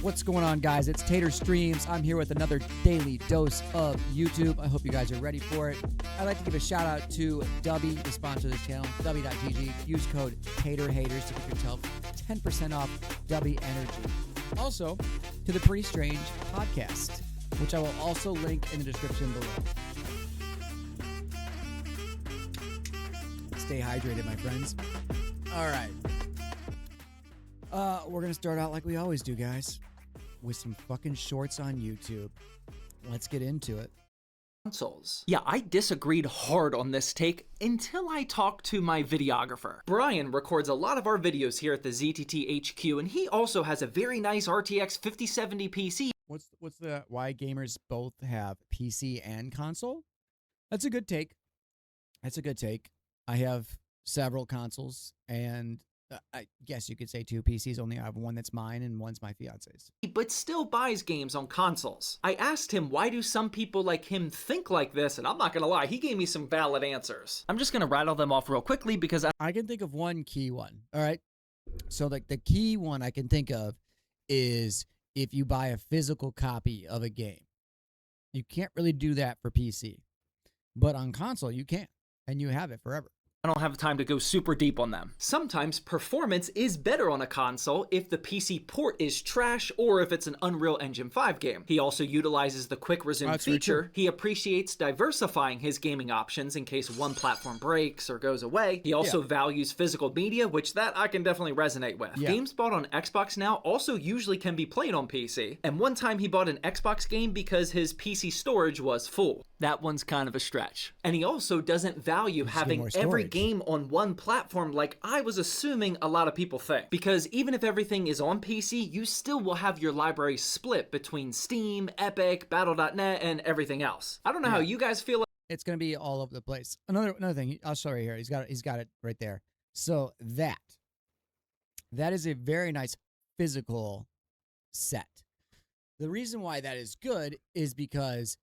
What's going on, guys? It's Tater Streams. I'm here with another daily dose of YouTube. I hope you guys are ready for it. I'd like to give a shout out to Dubby, the sponsor of this channel, Dubby.gg. Use code TATERHATERS to get yourself 10% off Dubby Energy. Also, to the Pretty Strange podcast, which I will also link in the description below. Stay hydrated, my friends. All right. We're going to start out like we always do, guys, with some fucking shorts on YouTube. Let's get into it. Consoles. Yeah, I disagreed hard on this take until I talked to my videographer. Brian records a lot of our videos here at the ZTT HQ, and he also has a very nice RTX 5070 PC. What's the why gamers both have PC and console? That's a good take. That's a good take. I have several consoles, and I guess you could say two PCs. Only I have one that's mine and one's my fiance's. But still buys games on consoles. I asked him, why do some people like him think like this? And I'm not gonna lie, he gave me some valid answers. I'm just gonna rattle them off real quickly because I can think of one key one. All right. So like the key one I can think of is if you buy a physical copy of a game. You can't really do that for PC. But on console you can, and you have it forever. I don't have time to go super deep on them. Sometimes performance is better on a console if the PC port is trash or if it's an Unreal Engine 5 game. He also utilizes the quick resume feature. He appreciates diversifying his gaming options in case one platform breaks or goes away. He also values physical media, which that I can definitely resonate with. Games bought on Xbox now also usually can be played on PC. And one time he bought an Xbox game because his PC storage was full. That one's kind of a stretch. And he also doesn't value having every game on one platform like I was assuming a lot of people think. Because even if everything is on PC, you still will have your library split between Steam, Epic, Battle.net, and everything else. I don't know how you guys feel. It's going to be all over the place. Another thing, I'll show you here. He's got it right there. So that is a very nice physical set. The reason why that is good is because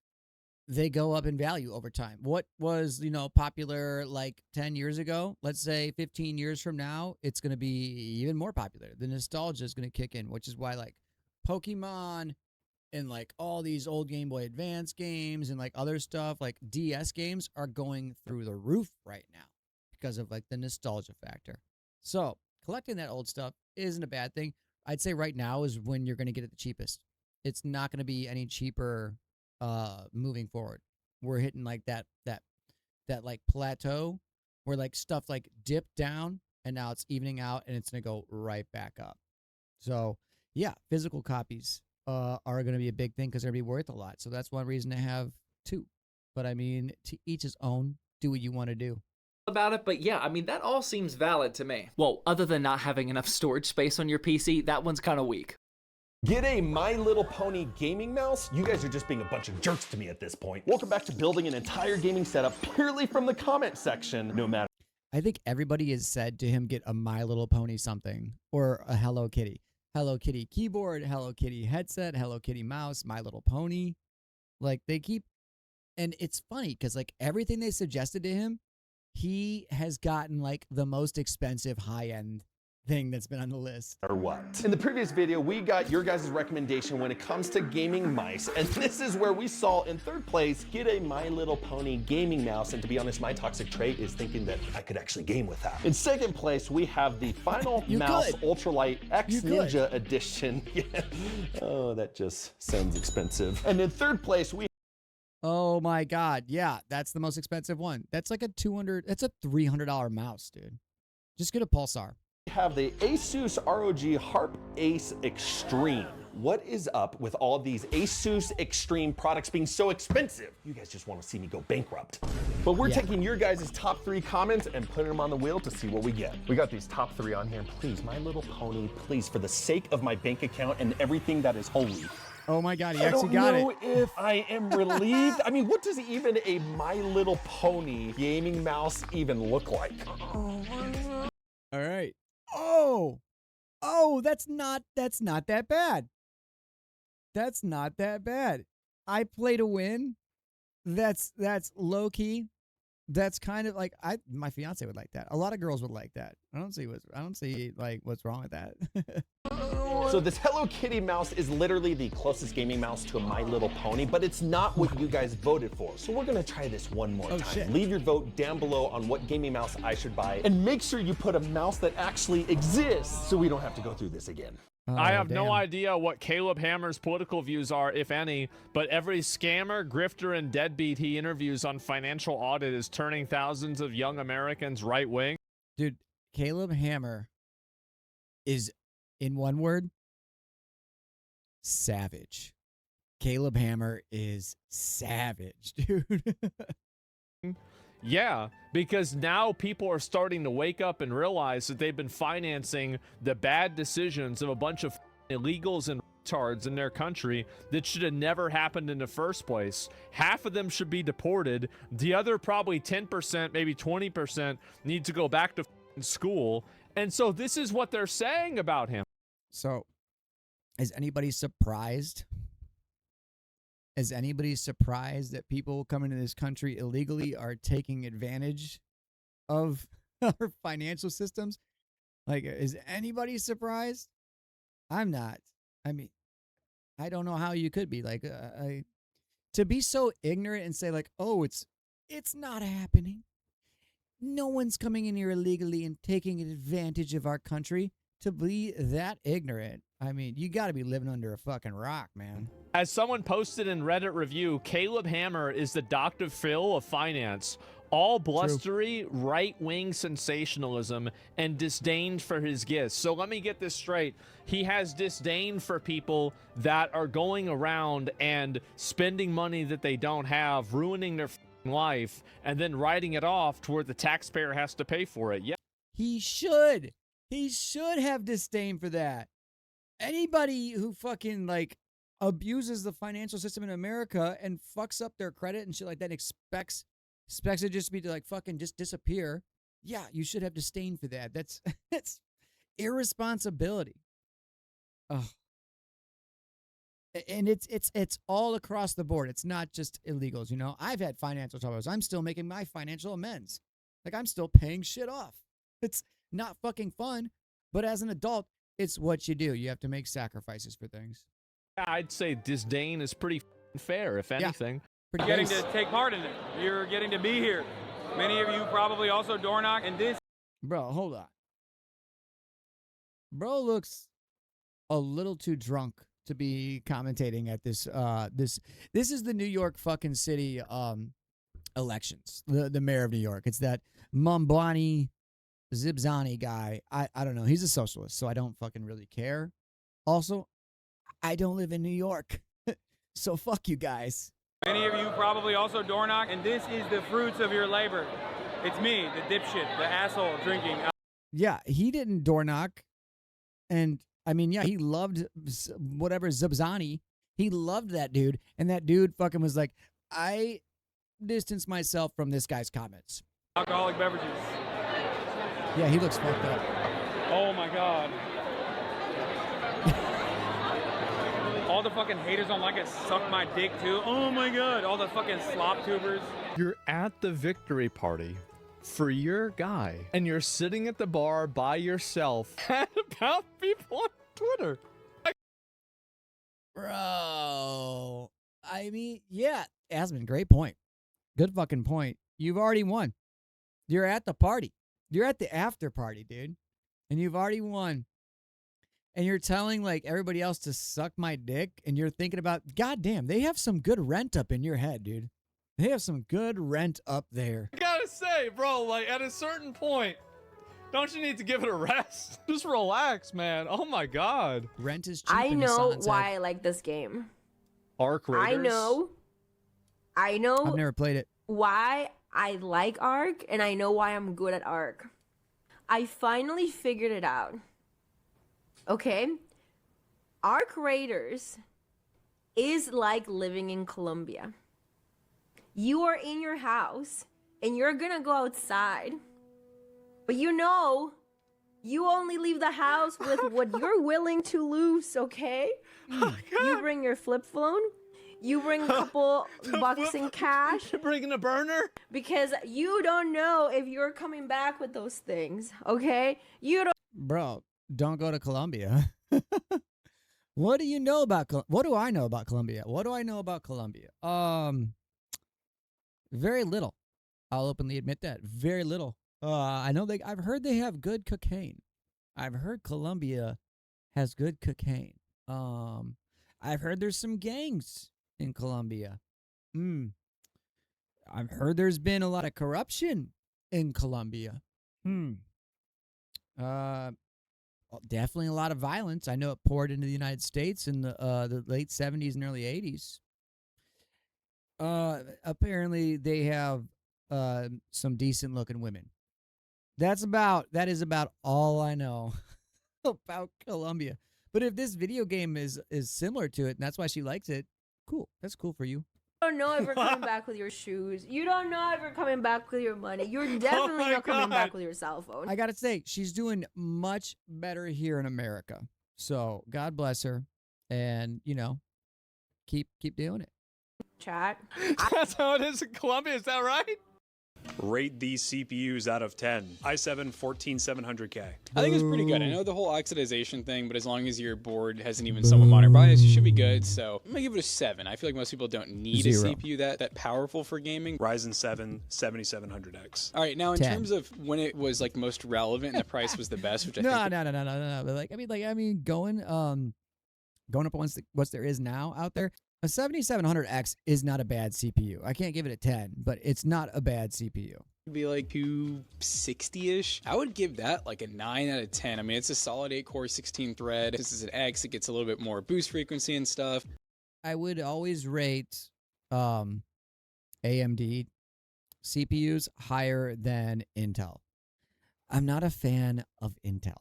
they go up in value over time. What was, popular like 10 years ago, let's say 15 years from now, it's going to be even more popular. The nostalgia is going to kick in, which is why like Pokemon and like all these old Game Boy Advance games and like other stuff like DS games are going through the roof right now because of like the nostalgia factor. So collecting that old stuff isn't a bad thing. I'd say right now is when you're going to get it the cheapest. It's not going to be any cheaper moving forward. We're hitting like that like plateau where like stuff like dipped down and now it's evening out and it's gonna go right back up. So yeah, physical copies are gonna be a big thing because they're gonna be worth a lot. So that's one reason to have two. But I mean, to each his own. Do what you want to do about it, but yeah, I mean, that all seems valid to me. Well, other than not having enough storage space on your PC, that one's kind of weak. Get a My Little Pony gaming mouse? You guys are just being a bunch of jerks to me at this point. Welcome back to building an entire gaming setup purely from the comment section, no matter. I think everybody has said to him, get a My Little Pony something or a Hello Kitty. Hello Kitty keyboard, Hello Kitty headset, Hello Kitty mouse, My Little Pony. Like they keep, and it's funny because like everything they suggested to him, he has gotten like the most expensive high-end thing that's been on the list. Or what? In the previous video, we got your guys' recommendation when it comes to gaming mice, and this is where we saw in third place, get a My Little Pony gaming mouse, and to be honest, my toxic trait is thinking that I could actually game with that. In second place, we have the Final Mouse Ultralight X Ninja Edition. Oh, that just sounds expensive. And in third place, we Oh my God. Yeah, that's the most expensive one. That's like that's a $300 mouse, dude. Just get a Pulsar. have the Asus ROG Harp Ace Extreme. What is up with all of these Asus Extreme products being so expensive? You guys just want to see me go bankrupt. But we're taking your guys' top 3 comments and putting them on the wheel to see what we get. We got these top 3 on here. Please, My Little Pony, please, for the sake of my bank account and everything that is holy. Oh my God, he actually got it. I don't know if I am relieved. I mean, what does even a My Little Pony gaming mouse even look like? All right. Oh, that's not that bad. That's not that bad. I play to win. That's low key. That's kind of like my fiance would like that. A lot of girls would like that. I don't see like what's wrong with that. So this Hello Kitty mouse is literally the closest gaming mouse to a My Little Pony, but it's not what you guys voted for. So we're gonna try this one more time. Shit. Leave your vote down below on what gaming mouse I should buy, and make sure you put a mouse that actually exists so we don't have to go through this again. I have no idea what Caleb Hammer's political views are, if any, but every scammer, grifter, and deadbeat he interviews on Financial Audit is turning thousands of young Americans right-wing. Dude, Caleb Hammer is, in one word, savage. Caleb Hammer is savage, dude. Yeah, because now people are starting to wake up and realize that they've been financing the bad decisions of a bunch of illegals and retards in their country that should have never happened in the first place. Half of them should be deported. The other probably 10%, maybe 20% need to go back to school. And so this is what they're saying about him. So, is anybody surprised? Is anybody surprised that people coming to this country illegally are taking advantage of our financial systems? Like, is anybody surprised? I'm not. I mean, I don't know how you could be. Like, to be so ignorant and say, like, oh, it's not happening. No one's coming in here illegally and taking advantage of our country. To be that ignorant, I mean, you got to be living under a fucking rock, man. As someone posted in Reddit review, Caleb Hammer is the Dr. Phil of finance. All blustery, right-wing sensationalism and disdain for his gifts. So let me get this straight. He has disdain for people that are going around and spending money that they don't have, ruining their life, and then writing it off to where the taxpayer has to pay for it. Yeah. He should. He should have disdain for that. Anybody who fucking, like, abuses the financial system in America and fucks up their credit and shit like that and expects it just to be to, like, fucking just disappear. Yeah, you should have disdain for that. That's irresponsibility. Ugh. And it's all across the board. It's not just illegals, you know. I've had financial troubles. I'm still making my financial amends. Like, I'm still paying shit off. It's not fucking fun, but as an adult, it's what you do. You have to make sacrifices for things. I'd say disdain is pretty fair, if anything. Yeah, getting to take part in it. You're getting to be here. Many of you probably also door knock, and this. Bro, hold on. Bro looks a little too drunk to be commentating at this. This is the New York fucking city elections. The mayor of New York. It's that Mambani Zibzani guy. I don't know. He's a socialist, so I don't fucking really care. Also, I don't live in New York, so fuck you guys. Many of you probably also door knock, and this is the fruits of your labor. It's me, the dipshit, the asshole drinking. Yeah, he didn't door knock. And, I mean, yeah, he loved whatever Zibzani. He loved that dude. And that dude fucking was like, I distance myself from this guy's comments. Alcoholic beverages. Yeah, he looks fucked up. Oh, my God. All the fucking haters on like it suck my dick, too. Oh, my God. All the fucking slop tubers. You're at the victory party for your guy, and you're sitting at the bar by yourself and about people on Twitter. Bro, I mean, yeah, Asmon, great point. Good fucking point. You've already won. You're at the party. You're at the after party, dude. And you've already won. And you're telling, like, everybody else to suck my dick, and you're thinking about, goddamn, they have some good rent up in your head, dude. They have some good rent up there. I gotta say, bro, like, at a certain point, don't you need to give it a rest? Just relax, man. Oh my God. Rent is cheap. I in know Hassan's why head. I like this game. Arc Raiders. I know I've never played it. why I like Ark, and I know why I'm good at Ark. I finally figured it out. Okay? Ark Raiders is like living in Colombia. You are in your house, and you're gonna go outside. But you know, you only leave the house with what you're willing to lose, okay? Oh, You bring your flip phone, You bring a couple bucks in cash. You're bringing a burner? Because you don't know if you're coming back with those things, okay? You don't. Bro, don't go to Colombia. What do you know about what do I know about Colombia? What do I know about Colombia? Very little. I'll openly admit that. Very little. I know I've heard they have good cocaine. I've heard Colombia has good cocaine. I've heard there's some gangs in Colombia. I've heard there's been a lot of corruption in Colombia. Definitely a lot of violence. I know it poured into the United States in the late 70s and early 80s. Apparently they have some decent looking women. That is about all I know about Colombia. But if this video game is similar to it and that's why she likes it, cool. That's cool for you. You don't know if you're coming back with your shoes. You don't know if you're coming back with your money. You're definitely not coming back with your cell phone. I gotta say, she's doing much better here in America. So God bless her, and keep doing it. Chat. That's how it is in Colombia. Is that right? Rate these CPUs out of 10. i7 14700K. I think it's pretty good. I know the whole oxidization thing, but as long as your board hasn't even somewhat modern bias, you should be good. So I'm gonna give it a 7. I feel like most people don't need a CPU that powerful for gaming. Ryzen 7 7700X. All right, now in 10. terms of when it was like most relevant and the price was the best, which I No. think But going up once what there is now out there. A 7700X is not a bad CPU. I can't give it a 10, but it's not a bad CPU. it'd be like 260-ish. I would give that like a 9 out of 10. I mean, it's a solid 8-core, 16-thread. This is an X. It gets a little bit more boost frequency and stuff. I would always rate AMD CPUs higher than Intel. I'm not a fan of Intel.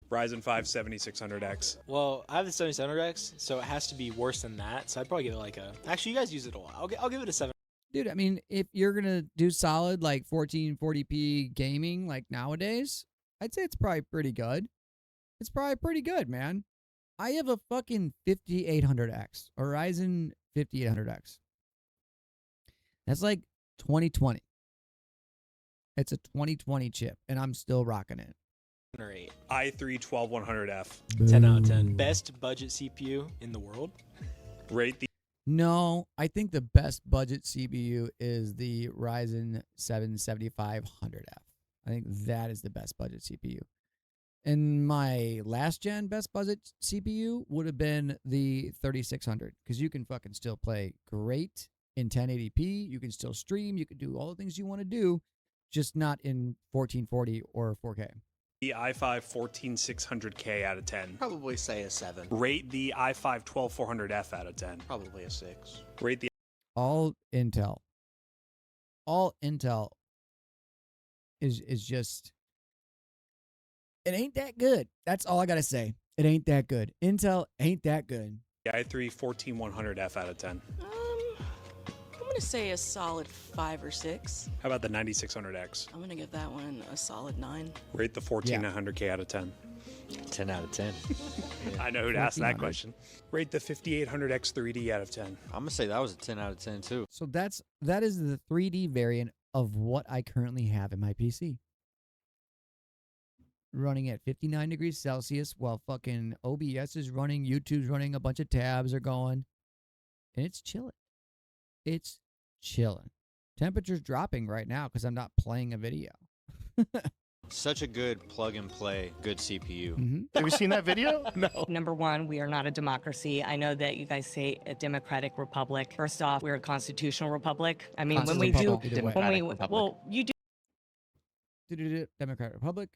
Ryzen 5 7600X. Well, I have the 7700X, so it has to be worse than that. So I'd probably give it like a. Actually, you guys use it a lot. I'll give it a 7. Dude, I mean, if you're going to do solid like 1440p gaming like nowadays, I'd say it's probably pretty good. It's probably pretty good, man. I have a fucking 5800X, a Ryzen 5800X. That's like 2020. It's a 2020 chip, and I'm still rocking it. Or 8. i3 12100F. 10 out of 10. Best budget CPU in the world. Rate the No, I think the best budget CPU is the Ryzen 7 7500F. I think that is the best budget CPU. And my last gen best budget CPU would have been the 3600 because you can fucking still play great in 1080p. You can still stream. You can do all the things you want to do, just not in 1440 or 4K. i5 14600K out of 10. Probably say a 7. Rate the i5 12400F out of 10. Probably a 6. Rate the All Intel. All Intel is just, it ain't that good. That's all I gotta say. It ain't that good. Intel ain't that good. i3 14100F out of 10. I'm gonna say a solid 5 or 6. How about the 9600X? I'm gonna give that one a solid 9. Rate the 14900K out of 10. 10 out of 10. I know who'd ask that question. Rate the 5800X 3D out of 10. I'm going to say that was a 10 out of 10 too. So that is the 3D variant of what I currently have in my PC. Running at 59 degrees Celsius while fucking OBS is running, YouTube's running, a bunch of tabs are going, and it's chilling. It's chilling. Temperature's dropping right now because I'm not playing a video. Such a good plug and play, good CPU. Mm-hmm. Have you seen that video? No. Number one, we are not a democracy. I know that you guys say a democratic republic. First off, we're a constitutional republic. I mean, when we do, well, you do. Democratic Republic.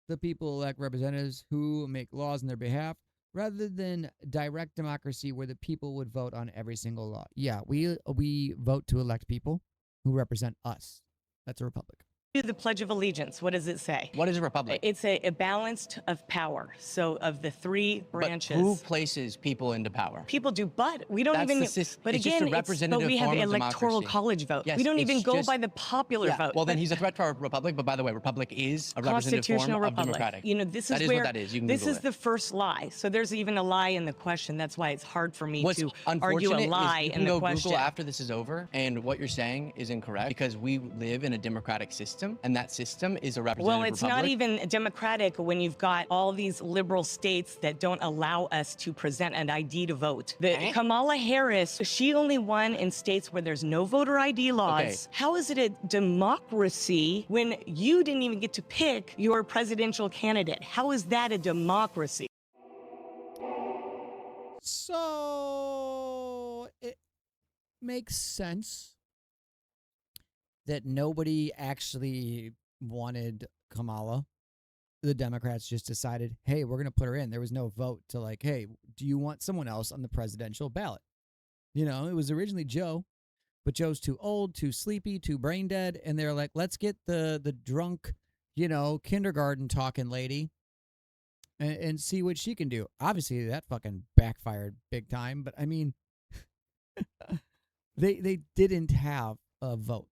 The people elect representatives who make laws on their behalf, rather than direct democracy where the people would vote on every single law. Yeah, we vote to elect people who represent us. That's a republic. the Pledge of Allegiance. What does it say? What is a republic? It's a balanced of power. So of the three branches. But who places people into power? People do, but we don't That's even. the But it's again, just a representative but we have form of electoral democracy. college vote. Yes, we don't it's even go just- by the popular vote. Well, then he's a threat to our republic. But by the way, republic is a representative form Constitutional of republic. democratic. You know, this is that is where what that is. You can this Google is it. the first lie. So there's even a lie in the question. That's why it's hard for me What's to argue a unfortunate lie is you in can the go question. Google after this is over, and what you're saying is incorrect because we live in a democratic system, and that system is a representative Well, it's not republic. even democratic when you've got all these liberal states that don't allow us to present an ID to vote. Kamala Harris, she only won in states where there's no voter ID laws. Okay. How is it a democracy when you didn't even get to pick your presidential candidate? How is that a democracy? So it makes sense that nobody actually wanted Kamala. The Democrats just decided, hey, we're going to put her in. There was no vote to like, hey, do you want someone else on the presidential ballot? You know, it was originally Joe, but Joe's too old, too sleepy, too brain dead. And they're like, let's get the drunk, you know, kindergarten talking lady and see what she can do. Obviously, that fucking backfired big time. But I mean, they didn't have a vote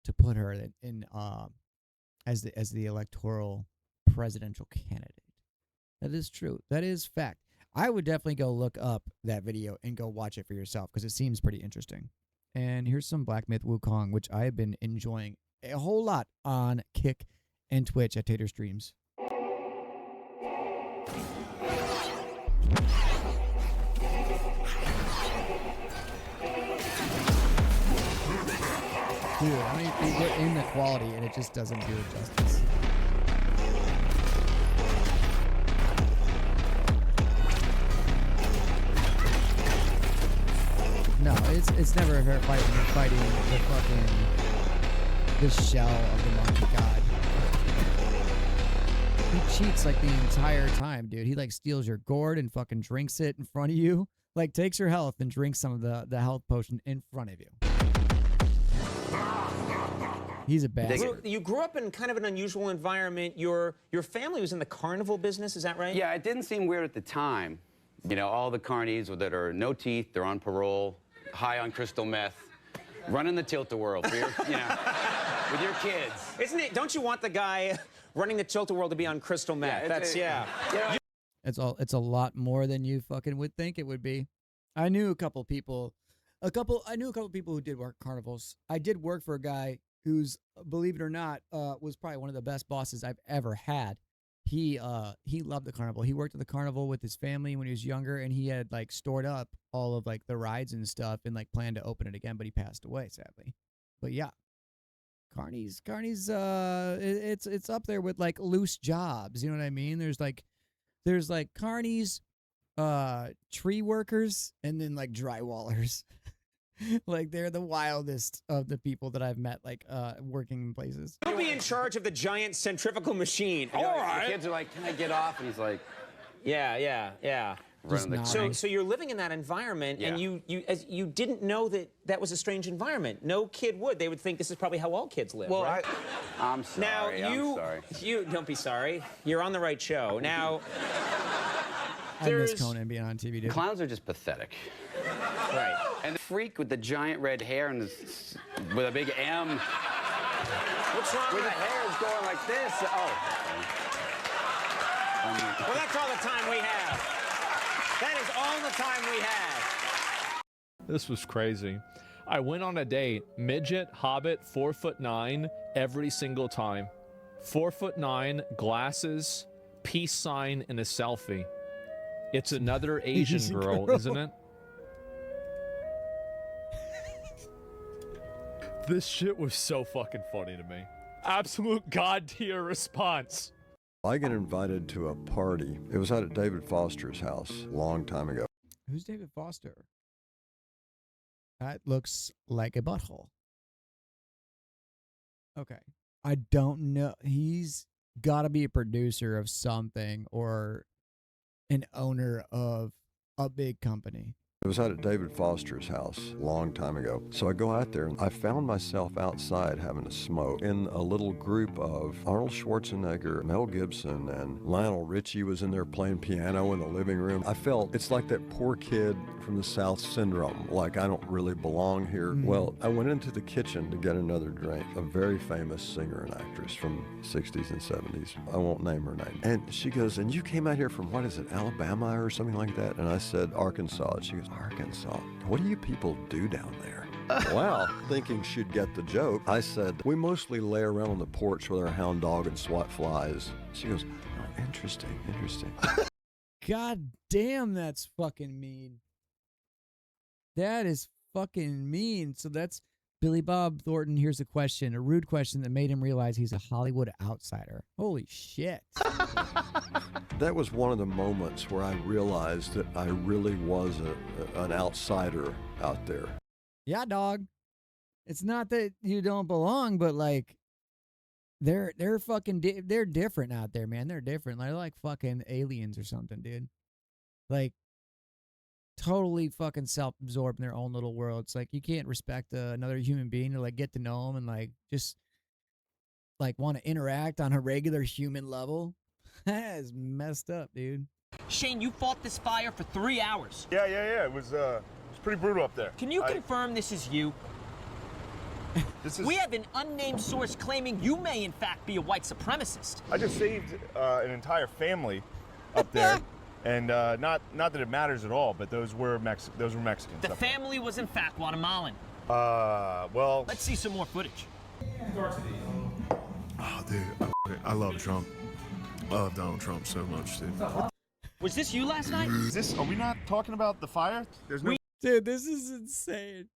to put her in as the electoral presidential candidate. That is true. That is fact. I would definitely go look up that video and go watch it for yourself because it seems pretty interesting. And here's some Black Myth Wukong, which I have been enjoying a whole lot on Kick and Twitch at Tater Streams. Dude, I mean, you get in the quality and it just doesn't do it justice. No, it's never a fair fight when you're fighting the shell of the monkey god. He cheats like the entire time, dude. He like steals your gourd and fucking drinks it in front of you. Like takes your health and drinks some of the health potion in front of you. He's a bastard. You grew up in kind of an unusual environment. Your family was in the carnival business, is that right? Yeah, it didn't seem weird at the time. You know, all the carnies that are no teeth, they're on parole, high on crystal meth, running the tilt-a-whirl for your, you know, with your kids. Isn't it? Don't you want the guy running the tilt-a-whirl to be on crystal meth? It's a lot more than you fucking would think it would be. I knew a couple people who did work carnivals. I did work for a guy who's, believe it or not, was probably one of the best bosses I've ever had. He loved the carnival. He worked at the carnival with his family when he was younger, and he had like stored up all of like the rides and stuff and like planned to open it again, but he passed away sadly. But yeah, Carney's it's up there with like loose jobs. You know what I mean? There's like Carney's, tree workers, and then like drywallers. Like they're the wildest of the people that I've met, like working in places. You'll be in charge of the giant centrifugal machine. All right. The kids are like, "Can I get off?" And he's like, "Yeah." So you're living in that environment, and you didn't know that was a strange environment. No kid would. They would think this is probably how all kids live. Well, right? I'm sorry. Now I'm sorry. you don't be sorry. You're on the right show. Now, I miss Conan being on TV, dude. Clowns are just pathetic. Right. And the freak with the giant red hair and with a big M. What's wrong with the hair is going like this? Oh. Well, that's all the time we have. That is all the time we have. This was crazy. I went on a date, midget, hobbit, 4'9", every single time. 4'9", glasses, peace sign, and a selfie. It's another Asian girl, isn't it? This shit was so fucking funny to me. Absolute god tier response. I get invited to a party. It was out at David Foster's house a long time ago. Who's David Foster? That looks like a butthole. Okay. I don't know. He's got to be a producer of something or an owner of a big company. It was out at David Foster's house a long time ago. So I go out there and I found myself outside having a smoke in a little group of Arnold Schwarzenegger, Mel Gibson, and Lionel Richie was in there playing piano in the living room. I felt it's like that poor kid from the South syndrome, like I don't really belong here. Well, I went into the kitchen to get another drink. A very famous singer and actress from 60s and 70s. I won't name her name. And she goes, and you came out here from, what is it, Alabama or something like that? And I said, Arkansas. And she goes, Arkansas? What do you people do down there? Well, thinking she'd get the joke, I said, we mostly lay around on the porch with our hound dog and swat flies. She goes, oh, interesting, interesting. God damn, that's fucking mean. That is fucking mean. So that's Billy Bob Thornton. Here's a question, a rude question that made him realize he's a Hollywood outsider. Holy shit. That was one of the moments where I realized that I really was an outsider out there. Yeah, dog. It's not that you don't belong, but like they're fucking they're different out there, man. They're different. They're like fucking aliens or something, dude. Like totally fucking self-absorbed in their own little world. It's like you can't respect another human being to like get to know them and like just like want to interact on a regular human level. That is messed up, dude. Shane, you fought this fire for 3 hours. Yeah. It was pretty brutal up there. Can you confirm this is you? We have an unnamed source claiming you may in fact be a white supremacist. I just saved an entire up there. And not that it matters at all, but those were Mexicans. The family was in fact Guatemalan. Well, let's see some more footage. Oh, dude, I love Trump. I love Donald Trump so much, dude. Was this you last night? Are we not talking about the fire? There's no. Dude, this is insane.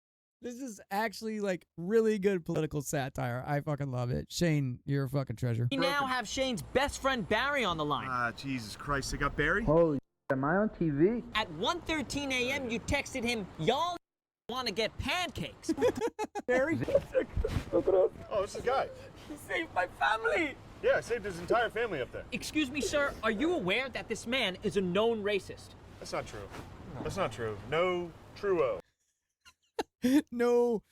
This is actually like really good political satire. I fucking love it. Shane, you're a fucking treasure. We now have Shane's best friend Barry on the line. Jesus Christ, they got Barry? Holy am I on TV? At 1:13 a.m., you texted him, y'all want to get pancakes. Barry? Oh, this is the guy. He saved my family. Yeah, I saved his entire family up there. Excuse me, sir, are you aware that this man is a known racist? That's not true. That's not true. No truo. No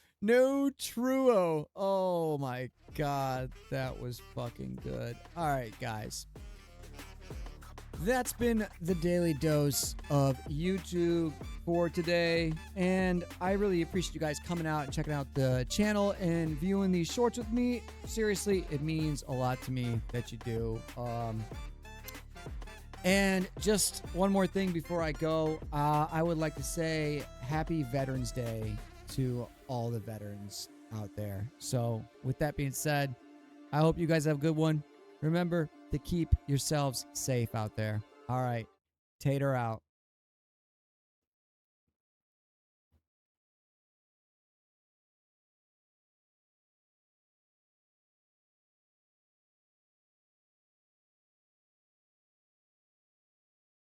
truo. Oh my God, that was fucking good. All right, guys. That's been the Daily Dose of YouTube for today, and I really appreciate you guys coming out and checking out the channel and viewing these shorts with me. Seriously, it means a lot to me that you do. And just one more thing before I go, I would like to say Happy Veterans Day to all the veterans out there. So with that being said, I hope you guys have a good one. Remember to keep yourselves safe out there. All right. Tater out.